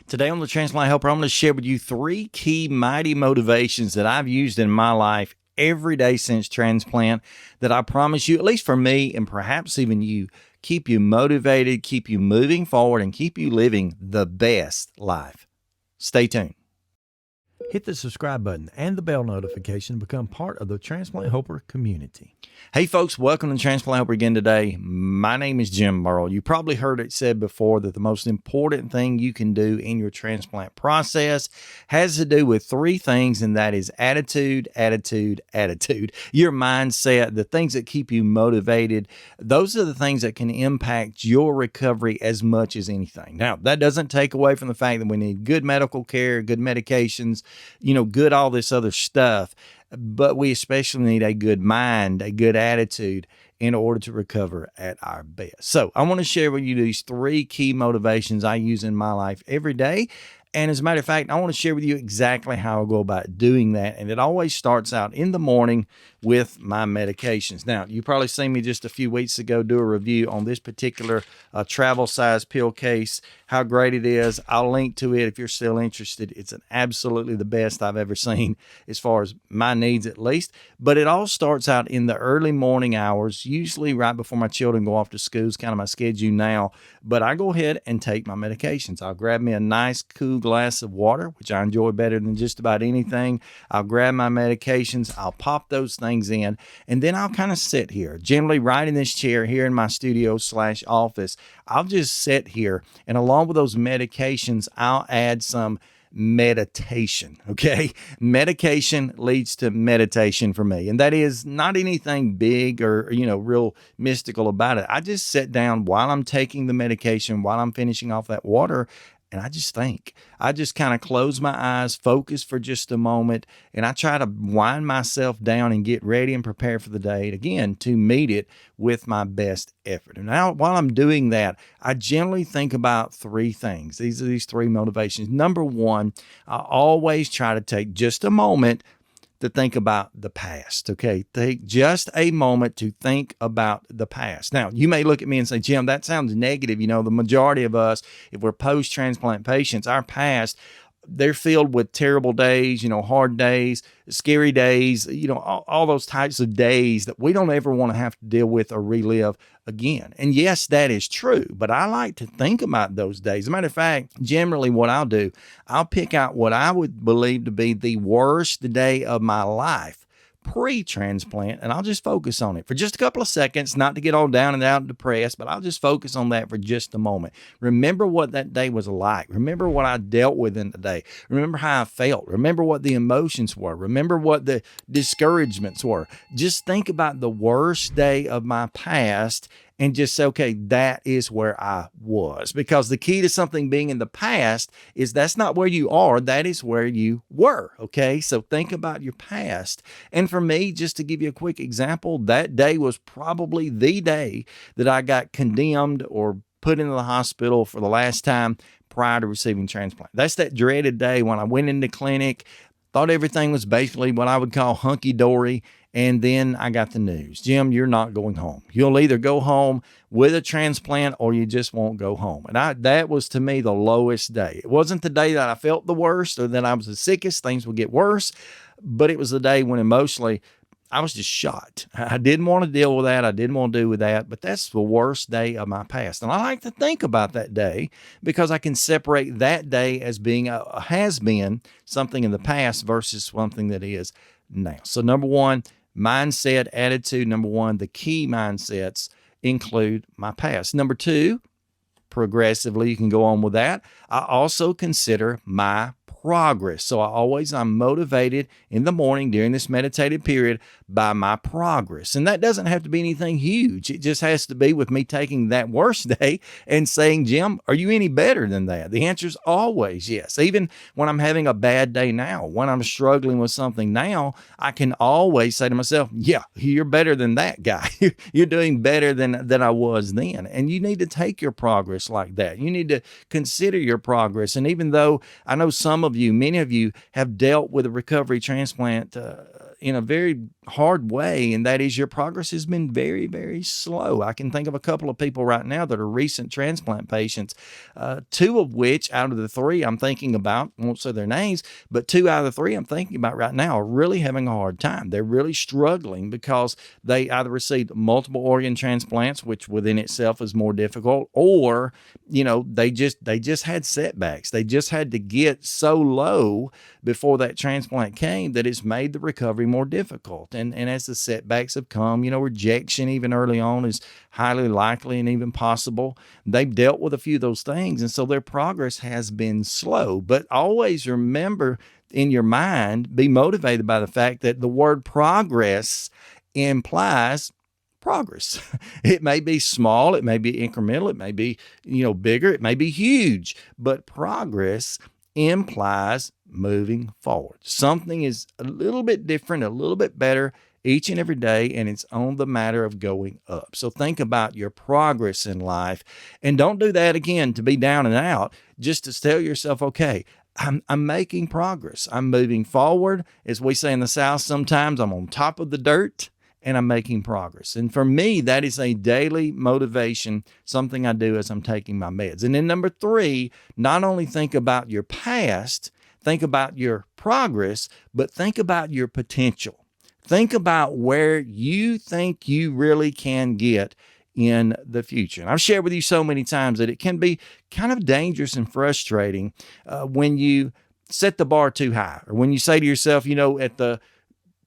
Today on the Transplant Helper, I'm going to share with you 3 key mighty motivations that I've used in my life every day since transplant that I promise you, at least for me and perhaps even you, keep you motivated, keep you moving forward, and keep you living the best life. Stay tuned. Hit the subscribe button and the bell notification to become part of the Transplant Helper community. Hey folks, welcome to Transplant Helper again today. My name is Jim Burrell. You probably heard it said before that the most important thing you can do in your transplant process has to do with 3 things, and that is attitude, attitude, attitude. Your mindset, the things that keep you motivated, those are the things that can impact your recovery as much as anything. Now, that doesn't take away from the fact that we need good medical care, good medications, good all this other stuff. But we especially need a good mind, a good attitude in order to recover at our best. So I want to share with you these 3 key motivations I use in my life every day. And as a matter of fact, I want to share with you exactly how I go about doing that. And it always starts out in the morning with my medications. Now, you probably seen me just a few weeks ago do a review on this particular travel size pill case, how great it is. I'll link to it if you're still interested. It's absolutely the best I've ever seen as far as my needs at least. But it all starts out in the early morning hours, usually right before my children go off to school. It's kind of my schedule now. But I go ahead and take my medications. I'll grab me a nice cool glass of water, which I enjoy better than just about anything. I'll grab my medications. I'll pop those things in, and then I'll kind of sit here, generally right in this chair here in my studio/office. I'll just sit here, and along with those medications, I'll add some meditation. Okay. Medication leads to meditation for me. And that is not anything big or, real mystical about it. I just sit down while I'm taking the medication, while I'm finishing off that water, and I just think. I just kind of close my eyes, focus for just a moment, and I try to wind myself down and get ready and prepare for the day, again, to meet it with my best effort. And now, while I'm doing that, I generally think about 3 things. These are these 3 motivations. Number 1, I always try to take just a moment to think about the past, okay? Take just a moment to think about the past. Now, you may look at me and say, Jim, that sounds negative. The majority of us, if we're post-transplant patients, our past, they're filled with terrible days, hard days, scary days, all those types of days that we don't ever want to have to deal with or relive again. And yes, that is true, but I like to think about those days. As a matter of fact, generally what I'll do, I'll pick out what I would believe to be the worst day of my life pre-transplant, and I'll just focus on it for just a couple of seconds, not to get all down and out and depressed, but I'll just focus on that for just a moment. Remember what that day was like. Remember what I dealt with in the day. Remember how I felt. Remember what the emotions were. Remember what the discouragements were. Just think about the worst day of my past and just say, okay, that is where I was. Because the key to something being in the past is that's not where you are, that is where you were, okay? So think about your past. And for me, just to give you a quick example, that day was probably the day that I got condemned or put into the hospital for the last time prior to receiving transplant. That's that dreaded day when I went into clinic, thought everything was basically what I would call hunky-dory, and then I got the news, Jim, you're not going home. You'll either go home with a transplant or you just won't go home. And that was to me the lowest day. It wasn't the day that I felt the worst or that I was the sickest. Things would get worse, but it was the day when emotionally I was just shot. I didn't want to deal with that. I didn't want to do with that, but that's the worst day of my past. And I like to think about that day because I can separate that day as being has been something in the past versus something that is now. So number 1, mindset, attitude. Number 1, the key mindsets include my past. Number 2, progressively, you can go on with that. I also consider my progress. So I'm motivated in the morning during this meditative period by my progress. And that doesn't have to be anything huge. It just has to be with me taking that worst day and saying, Jim, are you any better than that? The answer is always yes. Even when I'm having a bad day now, when I'm struggling with something now, I can always say to myself, yeah, you're better than that guy. You're doing better than I was then. And you need to take your progress like that. You need to consider your progress. And even though I know many of you have dealt with a recovery transplant in a very hard way, and that is your progress has been very, very slow. I can think of a couple of people right now that are recent transplant patients, two of which out of the three I'm thinking about, I won't say their names, but two out of the three I'm thinking about right now are really having a hard time. They're really struggling because they either received multiple organ transplants, which within itself is more difficult, or they just had setbacks. They just had to get so low before that transplant came that it's made the recovery more difficult. And as the setbacks have come, rejection even early on is highly likely and even possible. They've dealt with a few of those things, and so their progress has been slow. But always remember in your mind, be motivated by the fact that the word progress implies progress. It may be small, it may be incremental, it may be, bigger, it may be huge, but progress implies moving forward. Something is a little bit different, a little bit better each and every day, and it's on the matter of going up. So think about your progress in life, and don't do that again to be down and out, just to tell yourself, okay, I'm making progress. I'm moving forward. As we say in the South, sometimes I'm on top of the dirt and I'm making progress. And for me, that is a daily motivation, something I do as I'm taking my meds. And then number 3, not only think about your past, think about your progress, but think about your potential. Think about where you think you really can get in the future. And I've shared with you so many times that it can be kind of dangerous and frustrating when you set the bar too high, or when you say to yourself, at the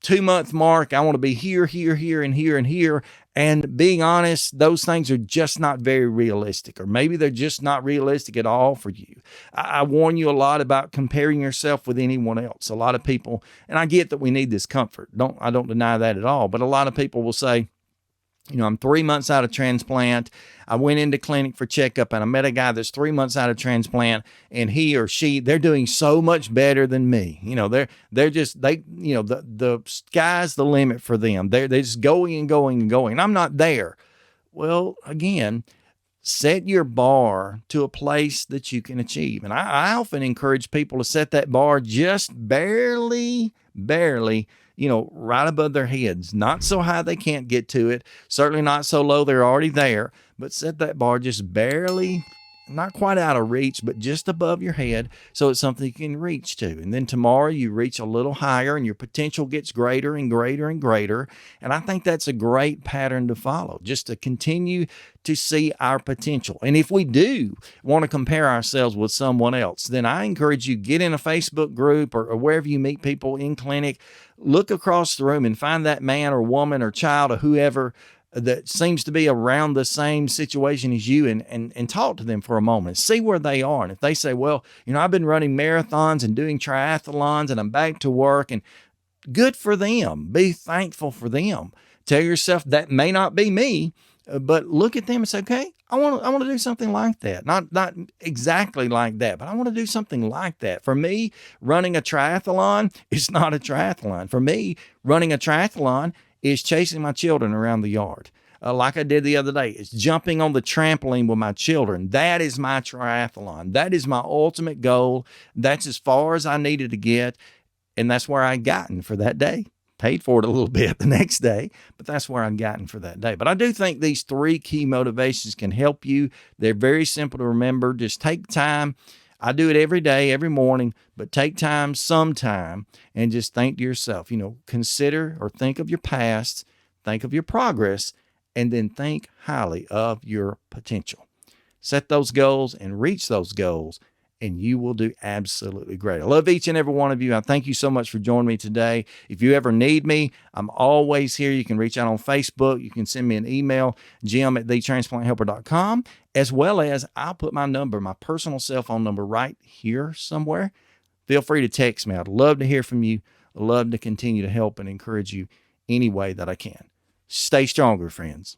2-month mark, I want to be here, here, here, and here, and here. And being honest, those things are just not very realistic, or maybe they're just not realistic at all for you. I warn you a lot about comparing yourself with anyone else. A lot of people, and I get that we need this comfort. I don't deny that at all. But a lot of people will say, I'm 3 months out of transplant. I went into clinic for checkup and I met a guy that's 3 months out of transplant, and he or she, they're doing so much better than me. The sky's the limit for them. They're just going and going and going. And I'm not there. Well, again, set your bar to a place that you can achieve. And I often encourage people to set that bar just barely, right above their heads. Not so high they can't get to it. Certainly not so low they're already there. But set that bar just barely, not quite out of reach, but just above your head, so it's something you can reach to. And then tomorrow you reach a little higher and your potential gets greater and greater and greater. And I think that's a great pattern to follow, just to continue to see our potential. And if we do want to compare ourselves with someone else, then I encourage you, get in a Facebook group or wherever you meet people in clinic, look across the room and find that man or woman or child or whoever that seems to be around the same situation as you, and talk to them for a moment. See where they are. And if they say, well, I've been running marathons and doing triathlons and I'm back to work, and good for them. Be thankful for them. Tell yourself that may not be me, but look at them and say, okay, I want to do something like that. Not exactly like that, but I want to do something like that. For me, running a triathlon is not a triathlon. For me, running a triathlon is chasing my children around the yard. Like I did the other day, it's jumping on the trampoline with my children. That is my triathlon. That is my ultimate goal. That's as far as I needed to get, and that's where I'd gotten for that day. Paid for it a little bit the next day, but that's where I'd gotten for that day. But I do think these 3 key motivations can help you. They're very simple to remember. Just take time. I do it every day, every morning, but take time sometime and just think to yourself, consider or think of your past, think of your progress, and then think highly of your potential. Set those goals and reach those goals, and you will do absolutely great. I love each and every one of you. I thank you so much for joining me today. If you ever need me, I'm always here. You can reach out on Facebook. You can send me an email, jim@thetransplanthelper.com, as well as I'll put my number, my personal cell phone number right here somewhere. Feel free to text me. I'd love to hear from you. I'd love to continue to help and encourage you any way that I can. Stay stronger, friends.